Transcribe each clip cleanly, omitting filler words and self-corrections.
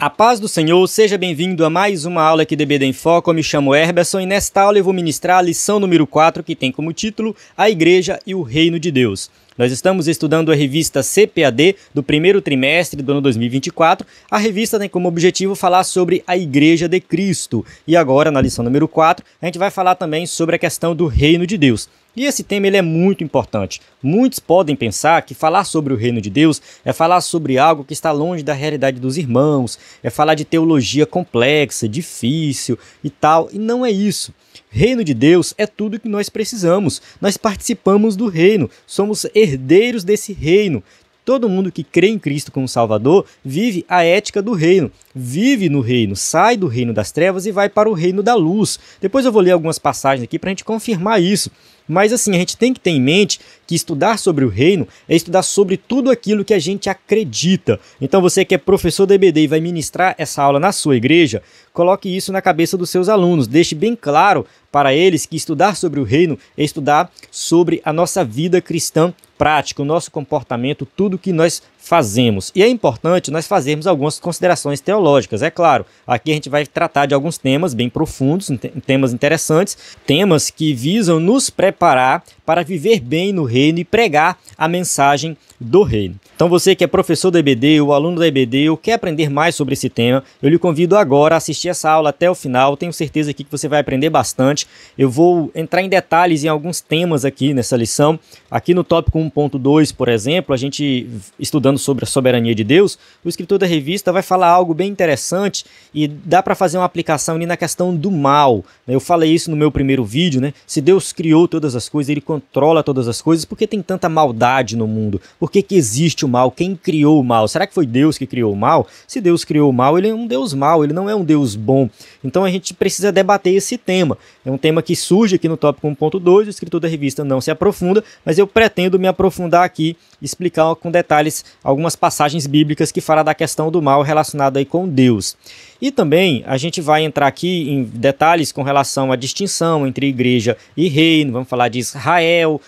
A paz do Senhor, seja bem-vindo a mais uma aula aqui do EBD em Foco. Eu me chamo Herberson e nesta aula eu vou ministrar a lição número 4, que tem como título A Igreja e o Reino de Deus. Nós estamos estudando a revista CPAD do primeiro trimestre do ano 2024. A revista tem como objetivo falar sobre a Igreja de Cristo. E agora, na lição número 4, a gente vai falar também sobre a questão do Reino de Deus. E esse tema ele é muito importante. Muitos podem pensar que falar sobre o reino de Deus é falar sobre algo que está longe da realidade dos irmãos, é falar de teologia complexa, difícil e tal, e não é isso. Reino de Deus é tudo que nós precisamos. Nós participamos do reino, somos herdeiros desse reino. Todo mundo que crê em Cristo como Salvador vive a ética do reino, vive no reino, sai do reino das trevas e vai para o reino da luz. Depois eu vou ler algumas passagens aqui para a gente confirmar isso. Mas assim, a gente tem que ter em mente que estudar sobre o reino é estudar sobre tudo aquilo que a gente acredita. Então você que é professor da EBD e vai ministrar essa aula na sua igreja, coloque isso na cabeça dos seus alunos. Deixe bem claro para eles que estudar sobre o reino é estudar sobre a nossa vida cristã prática, o nosso comportamento, tudo que nós fazemos. E é importante nós fazermos algumas considerações teológicas, é claro. Aqui a gente vai tratar de alguns temas bem profundos, temas interessantes, temas que visam nos preparar para viver bem no reino e pregar a mensagem do reino. Então você que é professor da EBD ou aluno da EBD ou quer aprender mais sobre esse tema, eu lhe convido agora a assistir essa aula até o final. Tenho certeza aqui que você vai aprender bastante. Eu vou entrar em detalhes em alguns temas aqui nessa lição. Aqui no tópico 1.2, por exemplo, a gente estudando sobre a soberania de Deus, o escritor da revista vai falar algo bem interessante e dá para fazer uma aplicação ali na questão do mal. Eu falei isso no meu primeiro vídeo, né? Se Deus criou todas as coisas, Ele controla todas as coisas, por que tem tanta maldade no mundo? Por que existe o mal? Quem criou o mal? Será que foi Deus que criou o mal? Se Deus criou o mal, Ele é um Deus mau, Ele não é um Deus bom. Então a gente precisa debater esse tema. É um tema que surge aqui no tópico 1.2, o escritor da revista não se aprofunda, mas eu pretendo me aprofundar aqui e explicar com detalhes algumas passagens bíblicas que falam da questão do mal relacionada aí com Deus. E também a gente vai entrar aqui em detalhes com relação à distinção entre igreja e reino, vamos falar de Israel,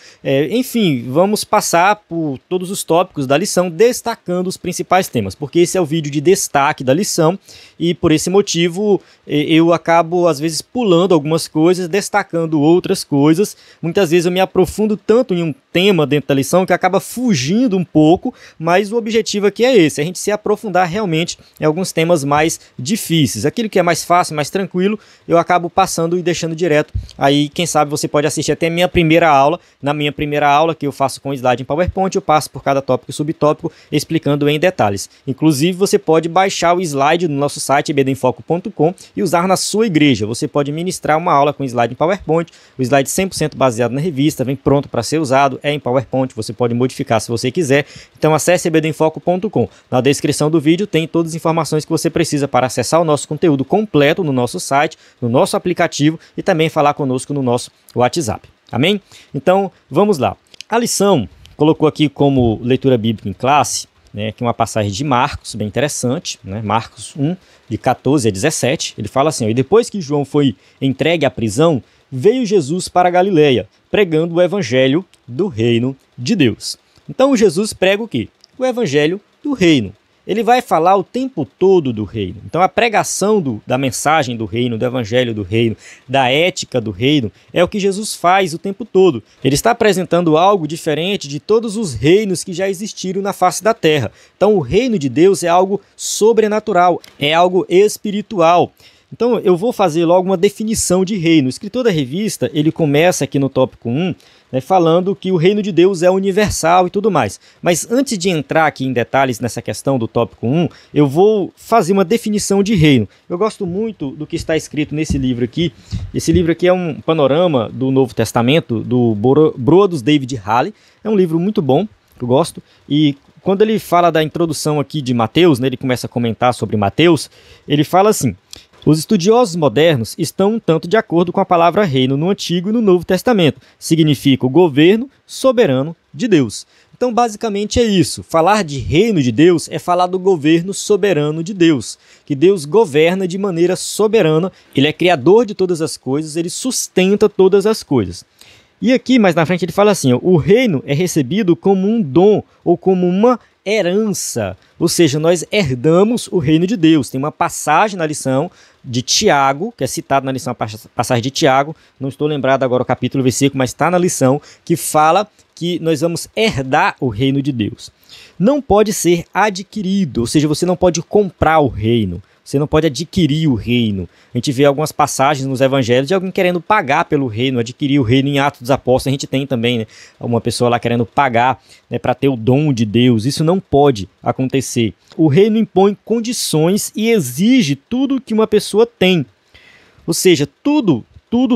enfim, vamos passar por todos os tópicos da lição, destacando os principais temas, porque esse é o vídeo de destaque da lição e por esse motivo eu acabo às vezes pulando algumas coisas, destacando outras coisas. Muitas vezes eu me aprofundo tanto em um tema dentro da lição que acaba fugindo um pouco, mas o objetivo aqui é esse, a gente se aprofundar realmente em alguns temas mais difíceis. Aquilo que é mais fácil, mais tranquilo, eu acabo passando e deixando direto. Aí, quem sabe, você pode assistir até a minha primeira aula. Na minha primeira aula, que eu faço com slide em PowerPoint, eu passo por cada tópico e subtópico, explicando em detalhes. Inclusive, você pode baixar o slide no nosso site, ebdenfoco.com, e usar na sua igreja. Você pode ministrar uma aula com slide em PowerPoint, o slide 100% baseado na revista, vem pronto para ser usado, é em PowerPoint, você pode modificar se você quiser. Então, acesse ebdenfoco.com. Na descrição do vídeo tem todas as informações que você precisa para acessar o nosso conteúdo completo no nosso site, no nosso aplicativo e também falar conosco no nosso WhatsApp. Amém? Então, vamos lá. A lição colocou aqui como leitura bíblica em classe, né, que é uma passagem de Marcos, bem interessante, né, Marcos 1, de 14 a 17. Ele fala assim: e depois que João foi entregue à prisão, veio Jesus para a Galileia, pregando o evangelho do reino de Deus. Então, Jesus prega o quê? O evangelho do reino. Ele vai falar o tempo todo do reino. Então a pregação da mensagem do reino, do evangelho do reino, da ética do reino, é o que Jesus faz o tempo todo. Ele está apresentando algo diferente de todos os reinos que já existiram na face da terra. Então o reino de Deus é algo sobrenatural, é algo espiritual. Então eu vou fazer logo uma definição de reino. O escritor da revista, ele começa aqui no tópico 1, né, falando que o reino de Deus é universal e tudo mais. Mas antes de entrar aqui em detalhes nessa questão do tópico 1, eu vou fazer uma definição de reino. Eu gosto muito do que está escrito nesse livro aqui. Esse livro aqui é um panorama do Novo Testamento, do Brodus David Halley. É um livro muito bom, que eu gosto. E quando ele fala da introdução aqui de Mateus, né, ele começa a comentar sobre Mateus, ele fala assim: os estudiosos modernos estão um tanto de acordo com a palavra reino no Antigo e no Novo Testamento. Significa o governo soberano de Deus. Então, basicamente é isso. Falar de reino de Deus é falar do governo soberano de Deus. Que Deus governa de maneira soberana. Ele é criador de todas as coisas, ele sustenta todas as coisas. E aqui, mais na frente, ele fala assim: ó, o reino é recebido como um dom ou como uma herança, ou seja, nós herdamos o reino de Deus. Tem uma passagem na lição de Tiago, que é citada na lição, a passagem de Tiago, não estou lembrado agora o capítulo, o versículo, mas está na lição, que fala que nós vamos herdar o reino de Deus. Não pode ser adquirido, ou seja, você não pode comprar o reino. Você não pode adquirir o reino. A gente vê algumas passagens nos evangelhos de alguém querendo pagar pelo reino, adquirir o reino. Em Atos dos Apóstolos a gente tem também, né, uma pessoa lá querendo pagar, né, para ter o dom de Deus. Isso não pode acontecer. O reino impõe condições e exige tudo que uma pessoa tem. Ou seja, tudo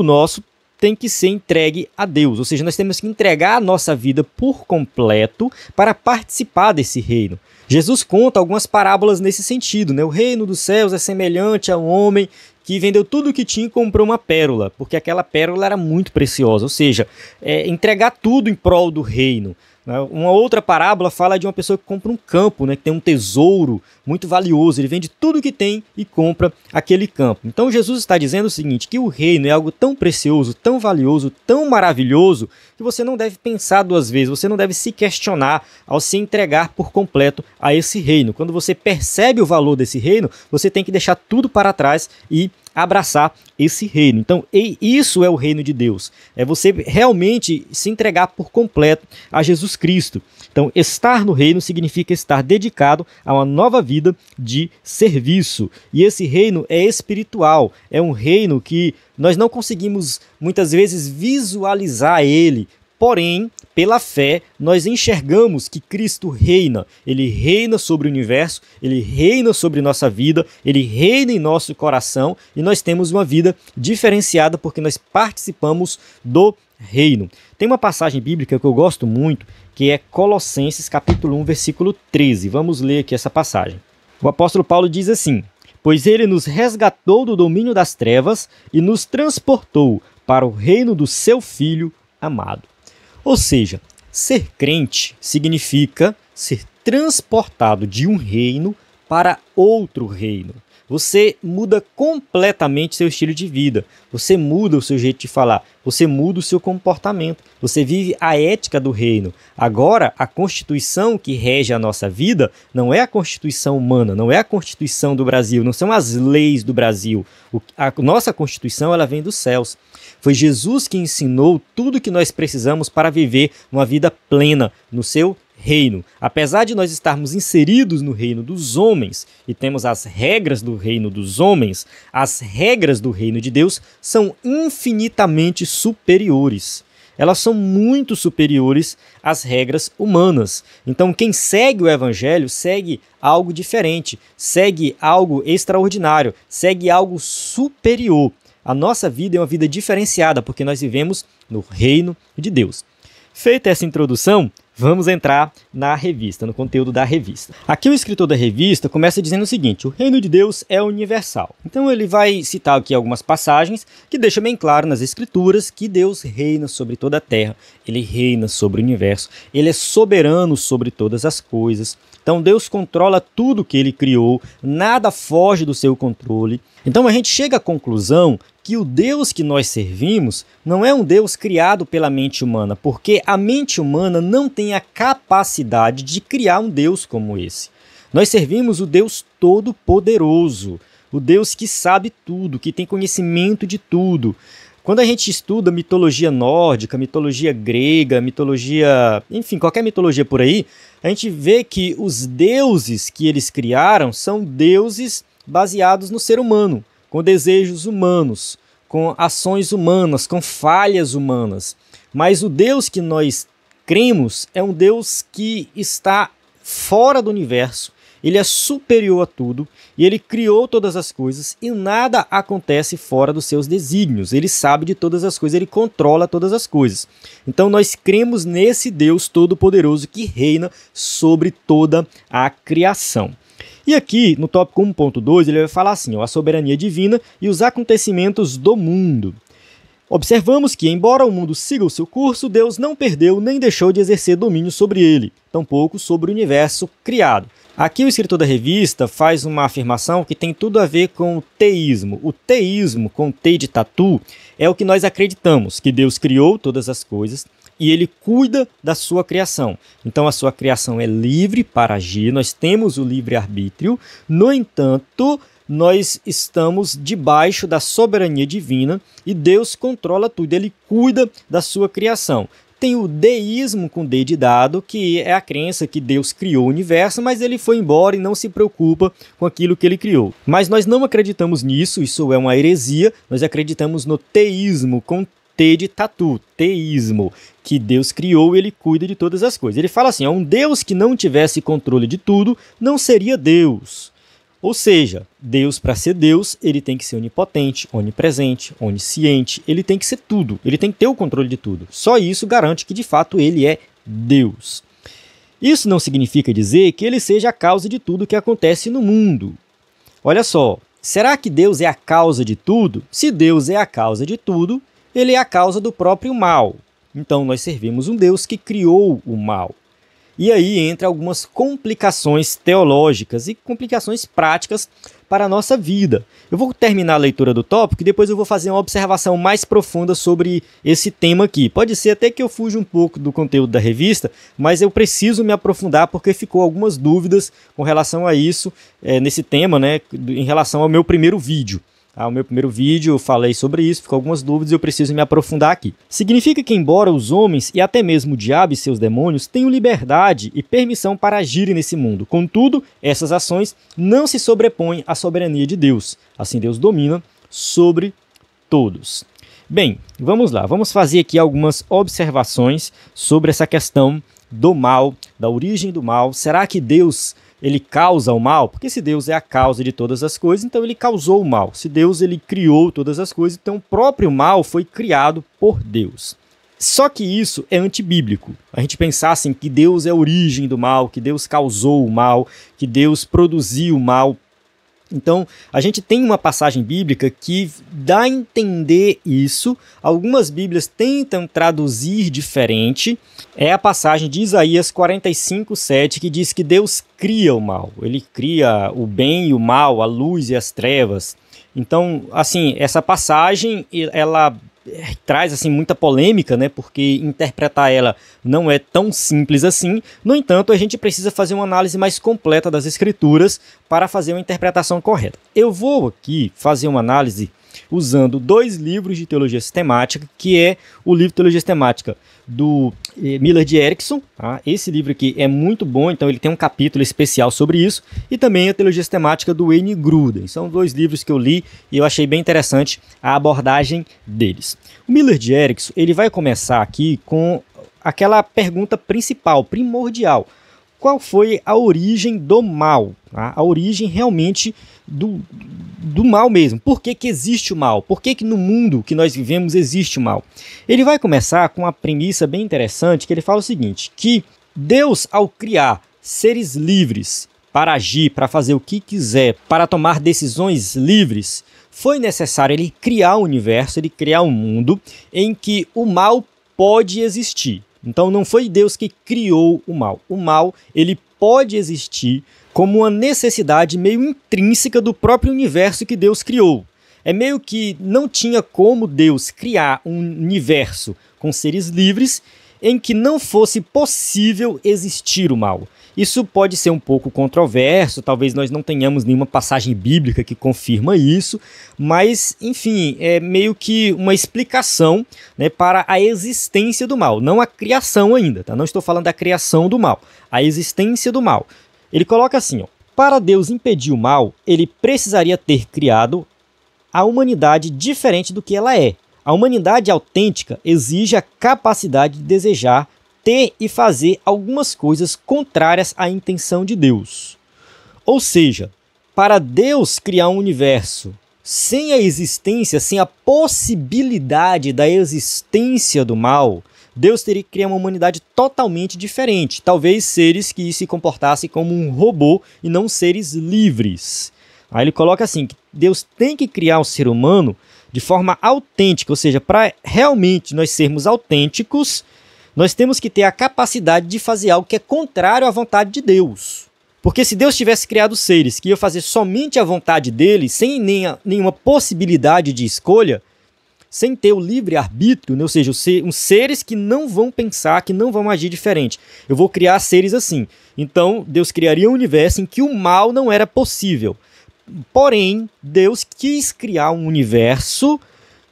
nosso tem que ser entregue a Deus. Ou seja, nós temos que entregar a nossa vida por completo para participar desse reino. Jesus conta algumas parábolas nesse sentido, né? O reino dos céus é semelhante a um homem que vendeu tudo o que tinha e comprou uma pérola, porque aquela pérola era muito preciosa, ou seja, entregar tudo em prol do reino. Uma outra parábola fala de uma pessoa que compra um campo, né, que tem um tesouro muito valioso, ele vende tudo que tem e compra aquele campo. Então Jesus está dizendo o seguinte, que o reino é algo tão precioso, tão valioso, tão maravilhoso, que você não deve pensar duas vezes, você não deve se questionar ao se entregar por completo a esse reino. Quando você percebe o valor desse reino, você tem que deixar tudo para trás e abraçar esse reino. Então, isso é o reino de Deus. É você realmente se entregar por completo a Jesus Cristo. Então, estar no reino significa estar dedicado a uma nova vida de serviço. E esse reino é espiritual. É um reino que nós não conseguimos, muitas vezes, visualizar ele. Porém, pela fé, nós enxergamos que Cristo reina. Ele reina sobre o universo, ele reina sobre nossa vida, ele reina em nosso coração e nós temos uma vida diferenciada porque nós participamos do reino. Tem uma passagem bíblica que eu gosto muito, que é Colossenses capítulo 1, versículo 13. Vamos ler aqui essa passagem. O apóstolo Paulo diz assim: pois ele nos resgatou do domínio das trevas e nos transportou para o reino do seu Filho amado. Ou seja, ser crente significa ser transportado de um reino para outro reino. Você muda completamente seu estilo de vida, você muda o seu jeito de falar, você muda o seu comportamento, você vive a ética do reino. Agora, a Constituição que rege a nossa vida não é a Constituição humana, não é a Constituição do Brasil, não são as leis do Brasil. A nossa Constituição ela vem dos céus. Foi Jesus que ensinou tudo o que nós precisamos para viver uma vida plena no seu reino. Apesar de nós estarmos inseridos no reino dos homens e temos as regras do reino dos homens, as regras do reino de Deus são infinitamente superiores. Elas são muito superiores às regras humanas. Então, quem segue o evangelho segue algo diferente, segue algo extraordinário, segue algo superior. A nossa vida é uma vida diferenciada, porque nós vivemos no reino de Deus. Feita essa introdução, vamos entrar na revista, no conteúdo da revista. Aqui o escritor da revista começa dizendo o seguinte: o reino de Deus é universal. Então ele vai citar aqui algumas passagens que deixam bem claro nas escrituras que Deus reina sobre toda a terra, ele reina sobre o universo, ele é soberano sobre todas as coisas. Então Deus controla tudo que ele criou, nada foge do seu controle. Então a gente chega à conclusão que o Deus que nós servimos não é um Deus criado pela mente humana, porque a mente humana não tem a capacidade de criar um Deus como esse. Nós servimos o Deus Todo-Poderoso, o Deus que sabe tudo, que tem conhecimento de tudo. Quando a gente estuda mitologia nórdica, mitologia grega, mitologia, enfim, qualquer mitologia por aí, a gente vê que os deuses que eles criaram são deuses baseados no ser humano, com desejos humanos, com ações humanas, com falhas humanas. Mas o Deus que nós cremos é um Deus que está fora do universo, ele é superior a tudo e ele criou todas as coisas e nada acontece fora dos seus desígnios. Ele sabe de todas as coisas, ele controla todas as coisas. Então nós cremos nesse Deus Todo-Poderoso que reina sobre toda a criação. E aqui, no tópico 1.2, ele vai falar assim, a soberania divina e os acontecimentos do mundo. Observamos que, embora o mundo siga o seu curso, Deus não perdeu nem deixou de exercer domínio sobre ele, tampouco sobre o universo criado. Aqui o escritor da revista faz uma afirmação que tem tudo a ver com o teísmo. O teísmo, com T de tatu, é o que nós acreditamos, que Deus criou todas as coisas, e ele cuida da sua criação. Então a sua criação é livre para agir, nós temos o livre-arbítrio, no entanto, nós estamos debaixo da soberania divina e Deus controla tudo, ele cuida da sua criação. Tem o deísmo com D de dado, que é a crença que Deus criou o universo, mas ele foi embora e não se preocupa com aquilo que ele criou. Mas nós não acreditamos nisso, isso é uma heresia, nós acreditamos no teísmo com T de tatu, teísmo, que Deus criou e ele cuida de todas as coisas. Ele fala assim, um Deus que não tivesse controle de tudo não seria Deus. Ou seja, Deus, para ser Deus, ele tem que ser onipotente, onipresente, onisciente, ele tem que ser tudo, ele tem que ter o controle de tudo. Só isso garante que, de fato, ele é Deus. Isso não significa dizer que ele seja a causa de tudo que acontece no mundo. Olha só, será que Deus é a causa de tudo? Se Deus é a causa de tudo, ele é a causa do próprio mal. Então, nós servimos um Deus que criou o mal. E aí entra algumas complicações teológicas e complicações práticas para a nossa vida. Eu vou terminar a leitura do tópico e depois eu vou fazer uma observação mais profunda sobre esse tema aqui. Pode ser até que eu fuja um pouco do conteúdo da revista, mas eu preciso me aprofundar porque ficou algumas dúvidas com relação a isso, nesse tema, né, em relação ao meu primeiro vídeo. O meu primeiro vídeo eu falei sobre isso, ficou algumas dúvidas e eu preciso me aprofundar aqui. Significa que embora os homens e até mesmo o diabo e seus demônios tenham liberdade e permissão para agirem nesse mundo, contudo, essas ações não se sobrepõem à soberania de Deus. Assim Deus domina sobre todos. Bem, vamos lá, vamos fazer aqui algumas observações sobre essa questão do mal, da origem do mal. Será que Deus ele causa o mal? Porque se Deus é a causa de todas as coisas, então ele causou o mal. Se Deus ele criou todas as coisas, então o próprio mal foi criado por Deus. Só que isso é antibíblico. A gente pensar assim que Deus é a origem do mal, que Deus causou o mal, que Deus produziu o mal. Então, a gente tem uma passagem bíblica que dá a entender isso. Algumas bíblias tentam traduzir diferente. É a passagem de Isaías 45:7, que diz que Deus cria o mal. Ele cria o bem e o mal, a luz e as trevas. Então, assim, essa passagem, ela traz assim muita polêmica, né? Porque interpretar ela não é tão simples assim. No entanto, a gente precisa fazer uma análise mais completa das escrituras para fazer uma interpretação correta. Eu vou aqui fazer uma análise usando 2 livros de teologia sistemática, que é o livro de teologia sistemática do Millard Erickson. Tá? Esse livro aqui é muito bom, então ele tem um capítulo especial sobre isso, e também a teologia sistemática do Wayne Grudem. São 2 livros que eu li e eu achei bem interessante a abordagem deles. O Millard Erickson ele vai começar aqui com aquela pergunta principal, primordial. Qual foi a origem do mal? Tá? A origem realmente do mal mesmo. Por que que existe o mal? Por que que no mundo que nós vivemos existe o mal? Ele vai começar com uma premissa bem interessante, que ele fala o seguinte, que Deus, ao criar seres livres para agir, para fazer o que quiser, para tomar decisões livres, foi necessário ele criar um universo, ele criar um mundo em que o mal pode existir. Então não foi Deus que criou o mal. O mal, ele pode existir como uma necessidade meio intrínseca do próprio universo que Deus criou. É meio que não tinha como Deus criar um universo com seres livres em que não fosse possível existir o mal. Isso pode ser um pouco controverso, talvez nós não tenhamos nenhuma passagem bíblica que confirma isso, mas, enfim, é meio que uma explicação, né, para a existência do mal, não a criação ainda, tá? Não estou falando da criação do mal, a existência do mal. Ele coloca assim, ó, para Deus impedir o mal, ele precisaria ter criado a humanidade diferente do que ela é. A humanidade autêntica exige a capacidade de desejar, ter e fazer algumas coisas contrárias à intenção de Deus. Ou seja, para Deus criar um universo sem a existência, sem a possibilidade da existência do mal, Deus teria que criar uma humanidade totalmente diferente. Talvez seres que se comportassem como um robô e não seres livres. Aí ele coloca assim, que Deus tem que criar o ser humano de forma autêntica, ou seja, para realmente nós sermos autênticos, nós temos que ter a capacidade de fazer algo que é contrário à vontade de Deus. Porque se Deus tivesse criado seres que iam fazer somente a vontade dele, sem nenhuma possibilidade de escolha, sem ter o livre-arbítrio, né? Ou seja, uns seres que não vão pensar, que não vão agir diferente. Eu vou criar seres assim. Então, Deus criaria um universo em que o mal não era possível. Porém, Deus quis criar um universo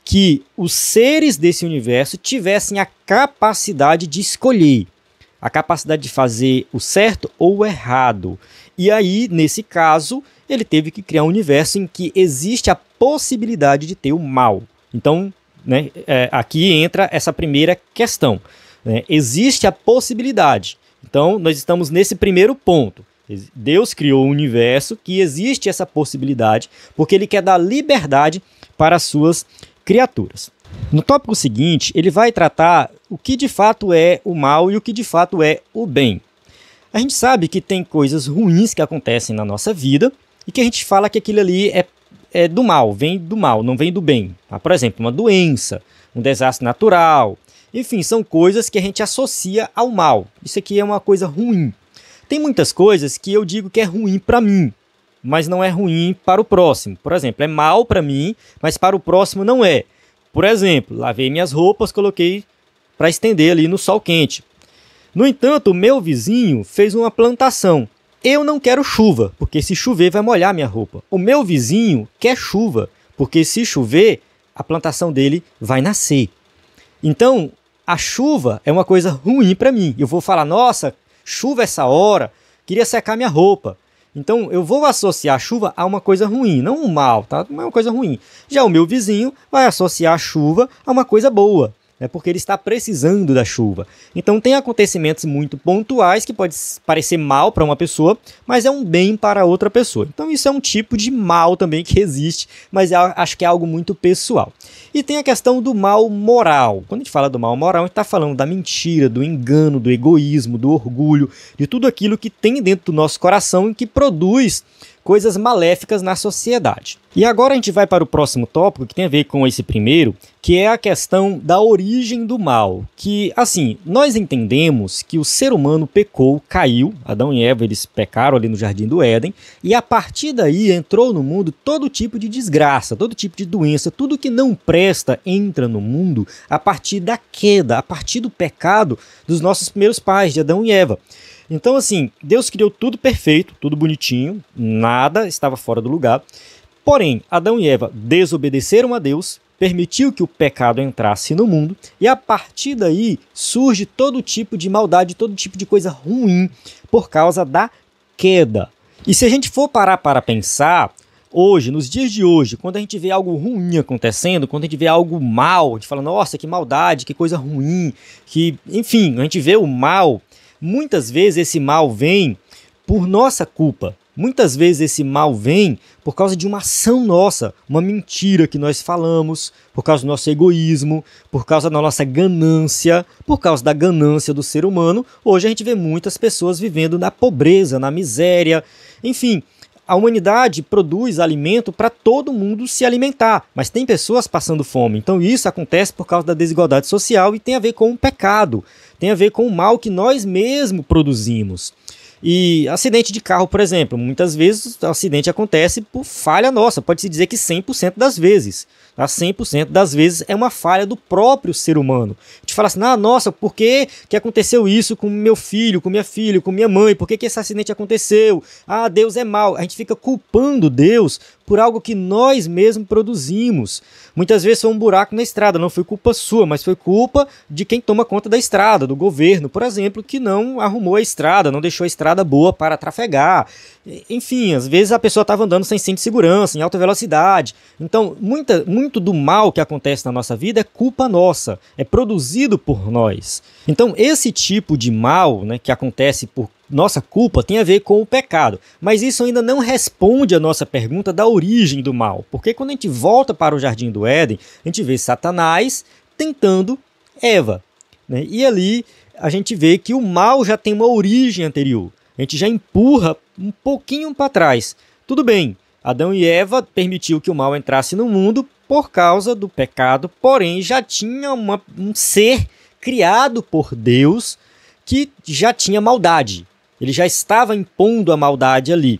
que os seres desse universo tivessem a capacidade de escolher, a capacidade de fazer o certo ou o errado. E aí, nesse caso, ele teve que criar um universo em que existe a possibilidade de ter o mal. Então, né, aqui entra essa primeira questão, né? Existe a possibilidade. Então, nós estamos nesse primeiro ponto. Deus criou um universo que existe essa possibilidade, porque ele quer dar liberdade para as suas criaturas. No tópico seguinte, ele vai tratar o que de fato é o mal e o que de fato é o bem. A gente sabe que tem coisas ruins que acontecem na nossa vida e que a gente fala que aquilo ali é do mal, vem do mal, não vem do bem. Por exemplo, uma doença, um desastre natural, enfim, são coisas que a gente associa ao mal. Isso aqui é uma coisa ruim. Tem muitas coisas que eu digo que é ruim para mim, mas não é ruim para o próximo. Por exemplo, é mal para mim, mas para o próximo não é. Por exemplo, lavei minhas roupas, coloquei para estender ali no sol quente. No entanto, o meu vizinho fez uma plantação. Eu não quero chuva, porque se chover vai molhar minha roupa. O meu vizinho quer chuva, porque se chover, a plantação dele vai nascer. Então, a chuva é uma coisa ruim para mim. Eu vou falar, nossa, chuva essa hora, queria secar minha roupa. Então, eu vou associar a chuva a uma coisa ruim, não um mal, tá? Não é uma coisa ruim. Já o meu vizinho vai associar a chuva a uma coisa boa, né? Porque ele está precisando da chuva. Então, tem acontecimentos muito pontuais que pode parecer mal para uma pessoa, mas é um bem para outra pessoa. Então, isso é um tipo de mal também que existe, mas acho que é algo muito pessoal. E tem a questão do mal moral. Quando a gente fala do mal moral, a gente está falando da mentira, do engano, do egoísmo, do orgulho, de tudo aquilo que tem dentro do nosso coração e que produz coisas maléficas na sociedade. E agora a gente vai para o próximo tópico, que tem a ver com esse primeiro, que é a questão da origem do mal. Que, assim, nós entendemos que o ser humano pecou, caiu, Adão e Eva, eles pecaram ali no Jardim do Éden, e a partir daí entrou no mundo todo tipo de desgraça, todo tipo de doença, tudo que não presta entra no mundo a partir da queda, a partir do pecado dos nossos primeiros pais, de Adão e Eva. Então, assim, Deus criou tudo perfeito, tudo bonitinho, nada estava fora do lugar. Porém, Adão e Eva desobedeceram a Deus, permitiu que o pecado entrasse no mundo, e a partir daí surge todo tipo de maldade, todo tipo de coisa ruim por causa da queda. E se a gente for parar para pensar, hoje, nos dias de hoje, quando a gente vê algo ruim acontecendo, quando a gente vê algo mal, a gente fala, nossa, que maldade, que coisa ruim, que, enfim, a gente vê o mal. Muitas vezes esse mal vem por nossa culpa. Muitas vezes esse mal vem por causa de uma ação nossa, uma mentira que nós falamos, por causa do nosso egoísmo, por causa da nossa ganância, por causa da ganância do ser humano. Hoje a gente vê muitas pessoas vivendo na pobreza, na miséria, enfim. A humanidade produz alimento para todo mundo se alimentar, mas tem pessoas passando fome. Então isso acontece por causa da desigualdade social e tem a ver com o pecado, tem a ver com o mal que nós mesmos produzimos. E acidente de carro, por exemplo, muitas vezes o acidente acontece por falha nossa, pode-se dizer que 100% das vezes. Tá? 100% das vezes é uma falha do próprio ser humano. A gente fala assim, nossa, por que aconteceu isso com meu filho, com minha filha, com minha mãe? Por que esse acidente aconteceu? Deus é mau. A gente fica culpando Deus por algo que nós mesmos produzimos. Muitas vezes foi um buraco na estrada, não foi culpa sua, mas foi culpa de quem toma conta da estrada, do governo, por exemplo, que não arrumou a estrada, não deixou a estrada boa para trafegar. Enfim, às vezes a pessoa estava andando sem cinto de segurança, em alta velocidade. Então, muito do mal que acontece na nossa vida é culpa nossa, é produzido por nós. Então, esse tipo de mal, né, que acontece por nossa culpa tem a ver com o pecado, mas isso ainda não responde a nossa pergunta da origem do mal, porque quando a gente volta para o Jardim do Éden, a gente vê Satanás tentando Eva, né? E ali a gente vê que o mal já tem uma origem anterior, a gente já empurra um pouquinho para trás. Tudo bem, Adão e Eva permitiu que o mal entrasse no mundo por causa do pecado, porém já tinha um ser criado por Deus que já tinha maldade. Ele já estava impondo a maldade ali.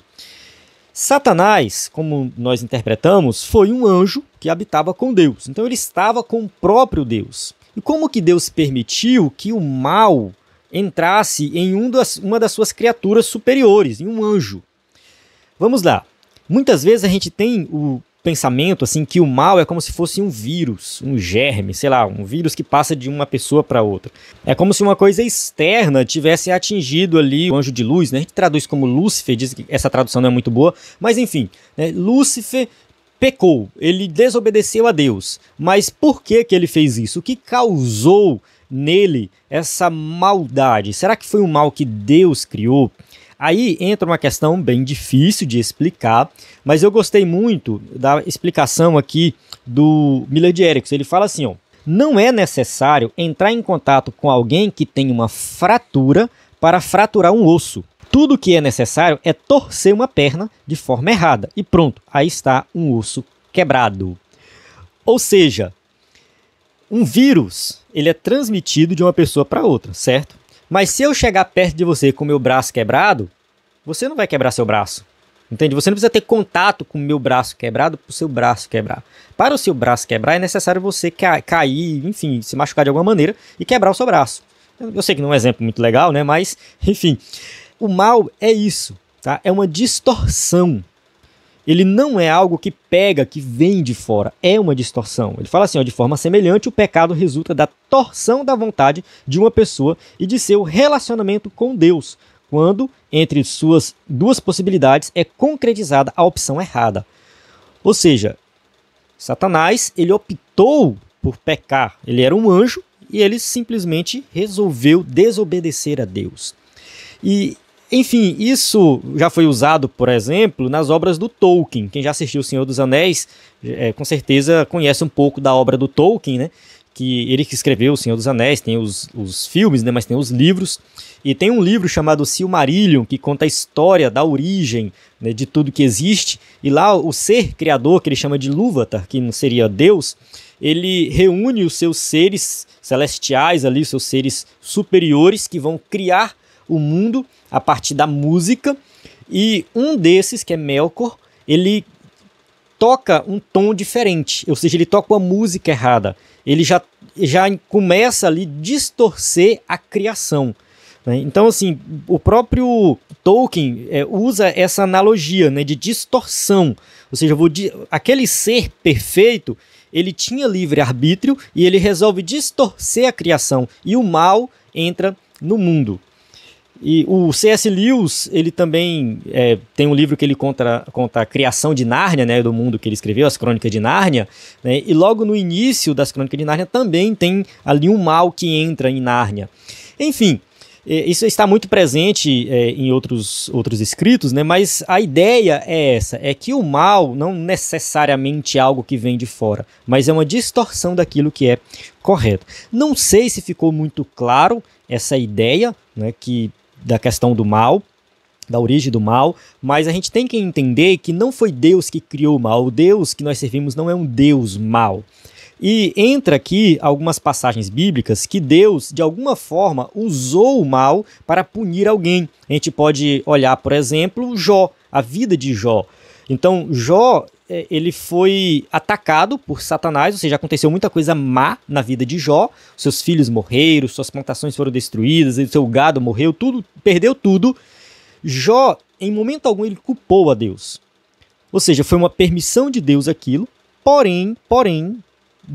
Satanás, como nós interpretamos, foi um anjo que habitava com Deus. Então ele estava com o próprio Deus. E como que Deus permitiu que o mal entrasse em uma das suas criaturas superiores, em um anjo? Vamos lá. Muitas vezes a gente tem o pensamento assim que o mal é como se fosse um vírus, um germe, sei lá, um vírus que passa de uma pessoa para outra. É como se uma coisa externa tivesse atingido ali o anjo de luz, né? A gente traduz como Lúcifer, diz que essa tradução não é muito boa, mas enfim, né? Lúcifer pecou, ele desobedeceu a Deus. Mas por que ele fez isso? O que causou nele essa maldade? Será que foi um mal que Deus criou? Aí entra uma questão bem difícil de explicar, mas eu gostei muito da explicação aqui do Miller de Erickson. Ele fala assim, ó, não é necessário entrar em contato com alguém que tem uma fratura para fraturar um osso. Tudo que é necessário é torcer uma perna de forma errada e pronto, aí está um osso quebrado. Ou seja, um vírus ele é transmitido de uma pessoa para outra, certo? Mas se eu chegar perto de você com o meu braço quebrado, você não vai quebrar seu braço. Entende? Você não precisa ter contato com o meu braço quebrado para o seu braço quebrar. Para o seu braço quebrar, é necessário você cair, enfim, se machucar de alguma maneira e quebrar o seu braço. Eu sei que não é um exemplo muito legal, né? Mas, enfim, o mal é isso, tá? É uma distorção. Ele não é algo que pega, que vem de fora. É uma distorção. Ele fala assim, ó, de forma semelhante, o pecado resulta da torção da vontade de uma pessoa e de seu relacionamento com Deus, quando, entre suas duas possibilidades, é concretizada a opção errada. Ou seja, Satanás, ele optou por pecar. Ele era um anjo e ele simplesmente resolveu desobedecer a Deus. E enfim, isso já foi usado, por exemplo, nas obras do Tolkien. Quem já assistiu O Senhor dos Anéis, com certeza conhece um pouco da obra do Tolkien, né? Que ele que escreveu O Senhor dos Anéis, tem os filmes, né? Mas tem os livros. E tem um livro chamado Silmarillion, que conta a história da origem, né, de tudo que existe. E lá o ser criador, que ele chama de Ilúvatar, que não seria Deus, ele reúne os seus seres celestiais ali, os seus seres superiores, que vão criar o mundo a partir da música, e um desses, que é Melkor, ele toca um tom diferente, ou seja, ele toca uma música errada, ele já começa ali a distorcer a criação, né? Então, assim, o próprio Tolkien usa essa analogia, né, de distorção, ou seja, aquele ser perfeito, ele tinha livre-arbítrio e ele resolve distorcer a criação, e o mal entra no mundo. E o C.S. Lewis, ele também tem um livro que ele conta a criação de Nárnia, né, do mundo que ele escreveu, as Crônicas de Nárnia, né, e logo no início das Crônicas de Nárnia também tem ali um mal que entra em Nárnia. Enfim, isso está muito presente em outros escritos, né, mas a ideia é essa, é que o mal não necessariamente é algo que vem de fora, mas é uma distorção daquilo que é correto. Não sei se ficou muito claro essa ideia, né, da questão do mal, da origem do mal, mas a gente tem que entender que não foi Deus que criou o mal, o Deus que nós servimos não é um Deus mau. E entra aqui algumas passagens bíblicas que Deus, de alguma forma, usou o mal para punir alguém. A gente pode olhar, por exemplo, Jó, a vida de Jó. Então, Jó, ele foi atacado por Satanás, ou seja, aconteceu muita coisa má na vida de Jó. Seus filhos morreram, suas plantações foram destruídas, seu gado morreu, tudo, perdeu tudo. Jó, em momento algum, ele culpou a Deus. Ou seja, foi uma permissão de Deus aquilo, porém,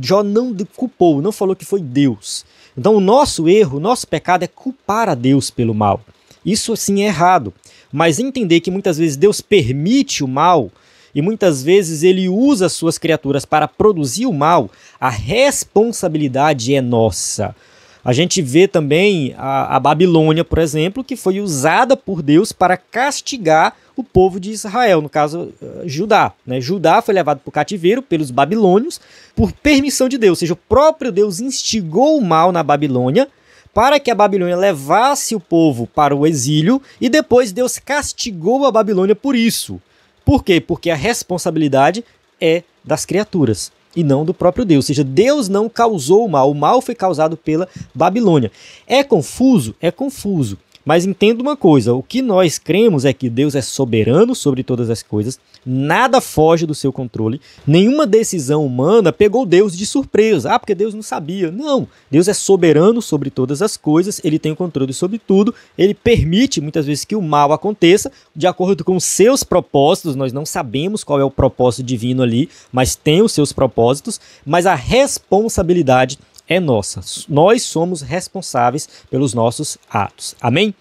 Jó não culpou, não falou que foi Deus. Então, o nosso erro, o nosso pecado é culpar a Deus pelo mal. Isso, sim, é errado. Mas entender que muitas vezes Deus permite o mal e muitas vezes ele usa as suas criaturas para produzir o mal, a responsabilidade é nossa. A gente vê também a Babilônia, por exemplo, que foi usada por Deus para castigar o povo de Israel, no caso Judá, né? Judá foi levado para o cativeiro pelos babilônios por permissão de Deus, ou seja, o próprio Deus instigou o mal na Babilônia para que a Babilônia levasse o povo para o exílio e depois Deus castigou a Babilônia por isso. Por quê? Porque a responsabilidade é das criaturas e não do próprio Deus. Ou seja, Deus não causou o mal foi causado pela Babilônia. É confuso? É confuso. Mas entenda uma coisa, o que nós cremos é que Deus é soberano sobre todas as coisas, nada foge do seu controle, nenhuma decisão humana pegou Deus de surpresa. Porque Deus não sabia. Não, Deus é soberano sobre todas as coisas, ele tem o controle sobre tudo, ele permite muitas vezes que o mal aconteça de acordo com os seus propósitos. Nós não sabemos qual é o propósito divino ali, mas tem os seus propósitos, mas a responsabilidade é nossa. Nós somos responsáveis pelos nossos atos. Amém?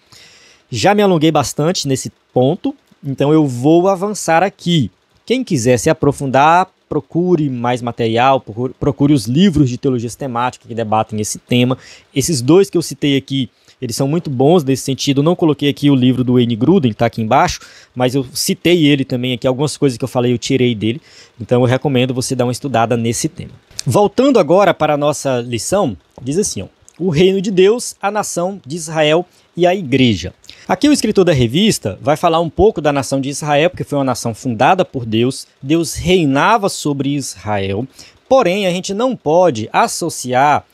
Já me alonguei bastante nesse ponto, então eu vou avançar aqui. Quem quiser se aprofundar, procure mais material, procure os livros de teologia sistemática que debatem esse tema. Esses dois que eu citei aqui, eles são muito bons nesse sentido. Eu não coloquei aqui o livro do Wayne Grudem, está aqui embaixo, mas eu citei ele também aqui. Algumas coisas que eu falei eu tirei dele, então eu recomendo você dar uma estudada nesse tema. Voltando agora para a nossa lição, diz assim, o reino de Deus, a nação de Israel e a igreja. Aqui o escritor da revista vai falar um pouco da nação de Israel, porque foi uma nação fundada por Deus, Deus reinava sobre Israel, porém a gente não pode associar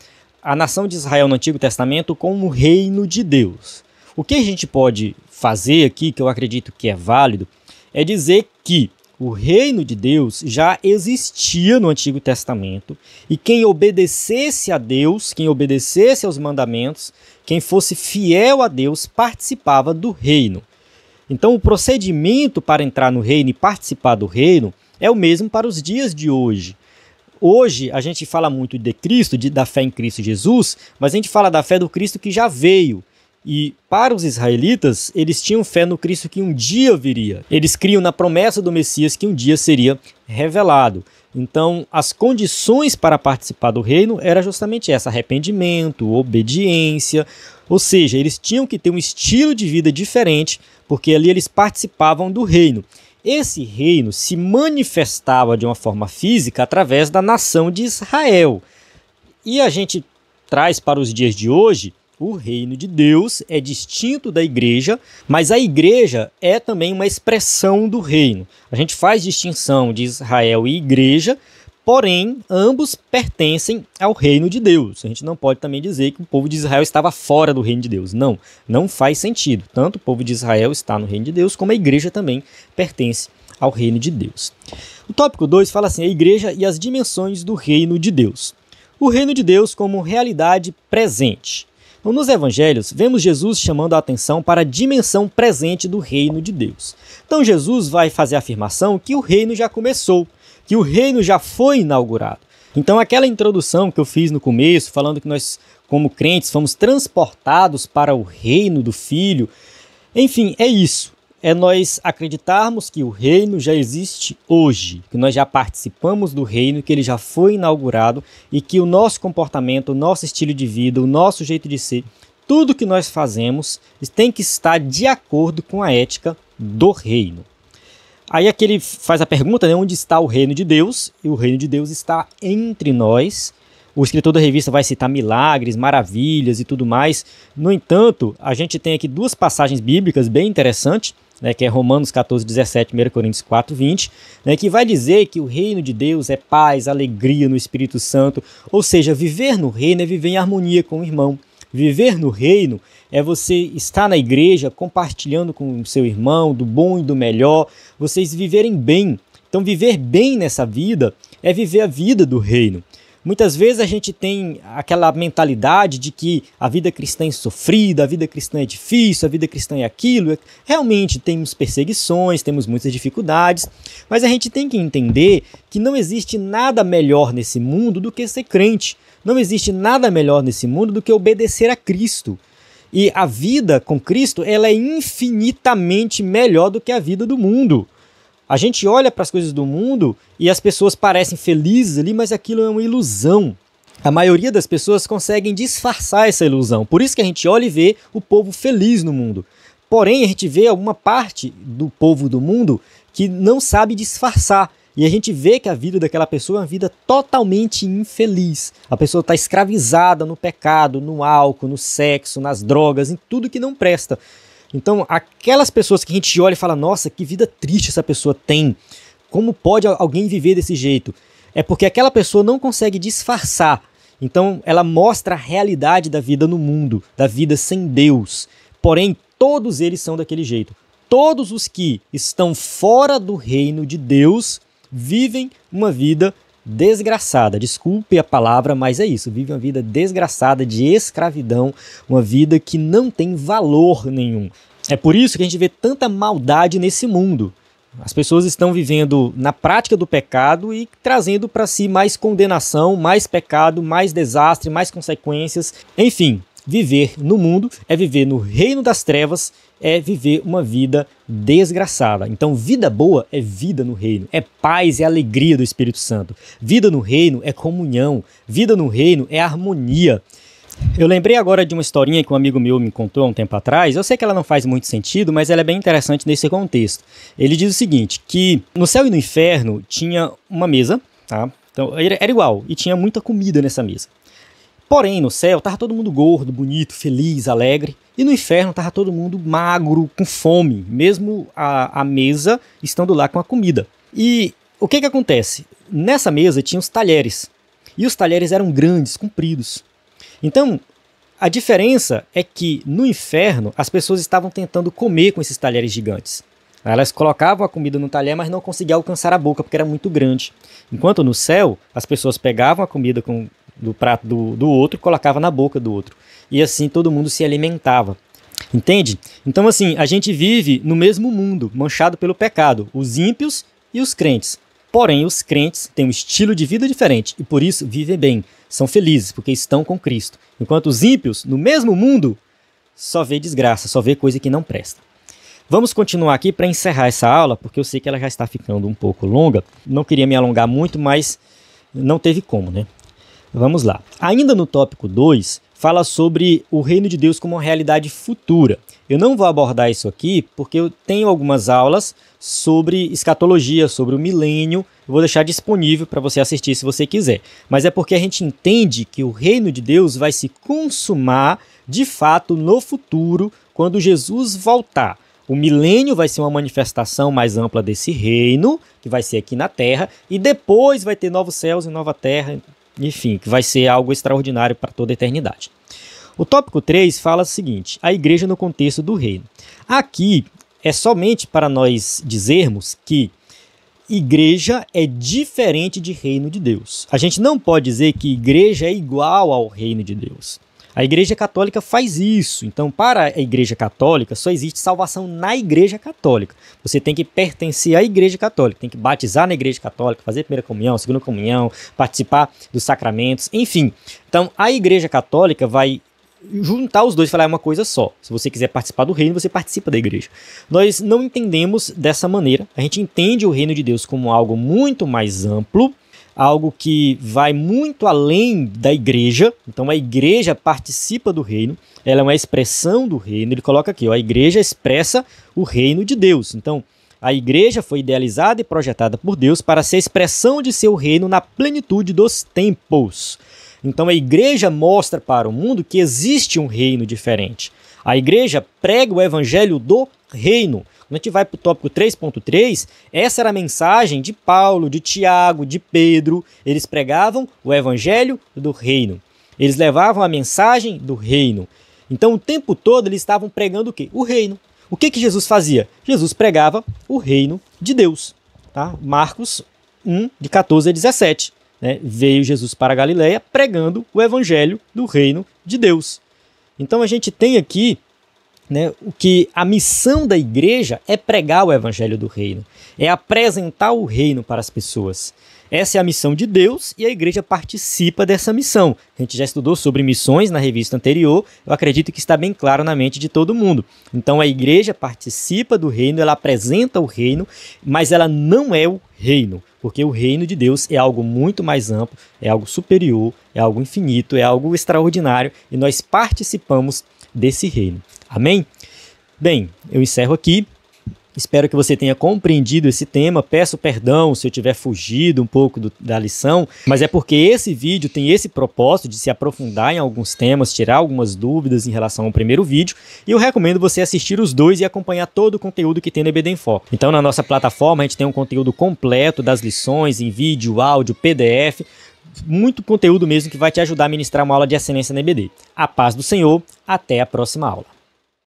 a nação de Israel no Antigo Testamento com o reino de Deus. O que a gente pode fazer aqui, que eu acredito que é válido, é dizer que o reino de Deus já existia no Antigo Testamento e quem obedecesse a Deus, quem obedecesse aos mandamentos, quem fosse fiel a Deus, participava do reino. Então o procedimento para entrar no reino e participar do reino é o mesmo para os dias de hoje. Hoje a gente fala muito de Cristo, da fé em Cristo Jesus, mas a gente fala da fé do Cristo que já veio. E para os israelitas, eles tinham fé no Cristo que um dia viria. Eles criam na promessa do Messias que um dia seria revelado. Então, as condições para participar do reino era justamente essa: arrependimento, obediência. Ou seja, eles tinham que ter um estilo de vida diferente, porque ali eles participavam do reino. Esse reino se manifestava de uma forma física através da nação de Israel. E a gente traz para os dias de hoje. O reino de Deus é distinto da igreja, mas a igreja é também uma expressão do reino. A gente faz distinção de Israel e igreja, porém, ambos pertencem ao reino de Deus. A gente não pode também dizer que o povo de Israel estava fora do reino de Deus. Não, não faz sentido. Tanto o povo de Israel está no reino de Deus, como a igreja também pertence ao reino de Deus. O tópico 2 fala assim: a igreja e as dimensões do reino de Deus. O reino de Deus como realidade presente. Então, nos evangelhos, vemos Jesus chamando a atenção para a dimensão presente do reino de Deus. Então, Jesus vai fazer a afirmação que o reino já começou, que o reino já foi inaugurado. Então, aquela introdução que eu fiz no começo, falando que nós, como crentes, fomos transportados para o reino do Filho, enfim, é isso. É nós acreditarmos que o reino já existe hoje, que nós já participamos do reino, que ele já foi inaugurado e que o nosso comportamento, o nosso estilo de vida, o nosso jeito de ser, tudo que nós fazemos tem que estar de acordo com a ética do reino. Aí aqui ele faz a pergunta, né, onde está o reino de Deus? E o reino de Deus está entre nós. O escritor da revista vai citar milagres, maravilhas e tudo mais. No entanto, a gente tem aqui duas passagens bíblicas bem interessantes, né, que é Romanos 14, 17, 1 Coríntios 4, 20, né, que vai dizer que o reino de Deus é paz, alegria no Espírito Santo. Ou seja, viver no reino é viver em harmonia com o irmão. Viver no reino é você estar na igreja compartilhando com o seu irmão do bom e do melhor, vocês viverem bem. Então viver bem nessa vida é viver a vida do reino. Muitas vezes a gente tem aquela mentalidade de que a vida cristã é sofrida, a vida cristã é difícil, a vida cristã é aquilo. Realmente temos perseguições, temos muitas dificuldades, mas a gente tem que entender que não existe nada melhor nesse mundo do que ser crente. Não existe nada melhor nesse mundo do que obedecer a Cristo. E a vida com Cristo, ela é infinitamente melhor do que a vida do mundo. A gente olha para as coisas do mundo e as pessoas parecem felizes ali, mas aquilo é uma ilusão. A maioria das pessoas conseguem disfarçar essa ilusão. Por isso que a gente olha e vê o povo feliz no mundo. Porém, a gente vê alguma parte do povo do mundo que não sabe disfarçar. E a gente vê que a vida daquela pessoa é uma vida totalmente infeliz. A pessoa está escravizada no pecado, no álcool, no sexo, nas drogas, em tudo que não presta. Então, aquelas pessoas que a gente olha e fala, nossa, que vida triste essa pessoa tem. Como pode alguém viver desse jeito? É porque aquela pessoa não consegue disfarçar. Então, ela mostra a realidade da vida no mundo, da vida sem Deus. Porém, todos eles são daquele jeito. Todos os que estão fora do reino de Deus vivem uma vida desgraçada. Desculpe a palavra, mas é isso. Vivem uma vida desgraçada, de escravidão, uma vida que não tem valor nenhum. É por isso que a gente vê tanta maldade nesse mundo. As pessoas estão vivendo na prática do pecado e trazendo para si mais condenação, mais pecado, mais desastre, mais consequências. Enfim, viver no mundo é viver no reino das trevas, é viver uma vida desgraçada. Então, vida boa é vida no reino, é paz, é alegria do Espírito Santo. Vida no reino é comunhão, vida no reino é harmonia. Eu lembrei agora de uma historinha que um amigo meu me contou há um tempo atrás. Eu sei que ela não faz muito sentido, mas ela é bem interessante nesse contexto. Ele diz o seguinte, que no céu e no inferno tinha uma mesa, tá? Então era igual, e tinha muita comida nessa mesa. Porém, no céu estava todo mundo gordo, bonito, feliz, alegre, e no inferno estava todo mundo magro, com fome, mesmo a mesa estando lá com a comida. E o que acontece? Nessa mesa tinha os talheres, e os talheres eram grandes, compridos. Então, a diferença é que no inferno as pessoas estavam tentando comer com esses talheres gigantes. Elas colocavam a comida no talher, mas não conseguiam alcançar a boca porque era muito grande. Enquanto no céu, as pessoas pegavam a comida do prato do outro e colocavam na boca do outro. E assim todo mundo se alimentava. Entende? Então assim, a gente vive no mesmo mundo, manchado pelo pecado, os ímpios e os crentes. Porém, os crentes têm um estilo de vida diferente e por isso vivem bem, são felizes porque estão com Cristo. Enquanto os ímpios, no mesmo mundo, só vê desgraça, só vê coisa que não presta. Vamos continuar aqui para encerrar essa aula, porque eu sei que ela já está ficando um pouco longa. Não queria me alongar muito, mas não teve como, né? Vamos lá. Ainda no tópico 2, fala sobre o reino de Deus como uma realidade futura. Eu não vou abordar isso aqui porque eu tenho algumas aulas sobre escatologia, sobre o milênio. Eu vou deixar disponível para você assistir se você quiser. Mas é porque a gente entende que o reino de Deus vai se consumar de fato no futuro, quando Jesus voltar. O milênio vai ser uma manifestação mais ampla desse reino, que vai ser aqui na Terra, e depois vai ter novos céus e nova terra, enfim, que vai ser algo extraordinário para toda a eternidade. O tópico 3 fala o seguinte, a igreja no contexto do reino. Aqui é somente para nós dizermos que igreja é diferente de reino de Deus. A gente não pode dizer que igreja é igual ao reino de Deus. A Igreja Católica faz isso. Então, para a Igreja Católica, só existe salvação na Igreja Católica. Você tem que pertencer à Igreja Católica, tem que batizar na Igreja Católica, fazer primeira comunhão, segunda comunhão, participar dos sacramentos, enfim. Então, a Igreja Católica vai juntar os dois e falar é uma coisa só. Se você quiser participar do reino, você participa da igreja. Nós não entendemos dessa maneira. A gente entende o reino de Deus como algo muito mais amplo, algo que vai muito além da igreja. Então a igreja participa do reino, ela é uma expressão do reino. Ele coloca aqui, ó, a igreja expressa o reino de Deus. Então a igreja foi idealizada e projetada por Deus para ser a expressão de seu reino na plenitude dos tempos. Então a igreja mostra para o mundo que existe um reino diferente. A igreja prega o evangelho do reino. Quando a gente vai para o tópico 3.3, essa era a mensagem de Paulo, de Tiago, de Pedro. Eles pregavam o evangelho do reino. Eles levavam a mensagem do reino. Então o tempo todo eles estavam pregando o quê? O reino. O que Jesus fazia? Jesus pregava o reino de Deus. Tá? Marcos 1, de 14 a 17. Né? Veio Jesus para a Galileia pregando o evangelho do reino de Deus. Então a gente tem aqui, né, o que a missão da igreja é pregar o evangelho do reino, é apresentar o reino para as pessoas. Essa é a missão de Deus e a igreja participa dessa missão. A gente já estudou sobre missões na revista anterior, eu acredito que está bem claro na mente de todo mundo. Então a igreja participa do reino, ela apresenta o reino, mas ela não é o reino, porque o reino de Deus é algo muito mais amplo, é algo superior, é algo infinito, é algo extraordinário e nós participamos desse reino. Amém? Bem, eu encerro aqui. Espero que você tenha compreendido esse tema. Peço perdão se eu tiver fugido um pouco da lição, mas é porque esse vídeo tem esse propósito de se aprofundar em alguns temas, tirar algumas dúvidas em relação ao primeiro vídeo, e eu recomendo você assistir os dois e acompanhar todo o conteúdo que tem no EBD em Foco. Então, na nossa plataforma, a gente tem um conteúdo completo das lições em vídeo, áudio, PDF, muito conteúdo mesmo que vai te ajudar a ministrar uma aula de excelência na EBD. A paz do Senhor, até a próxima aula.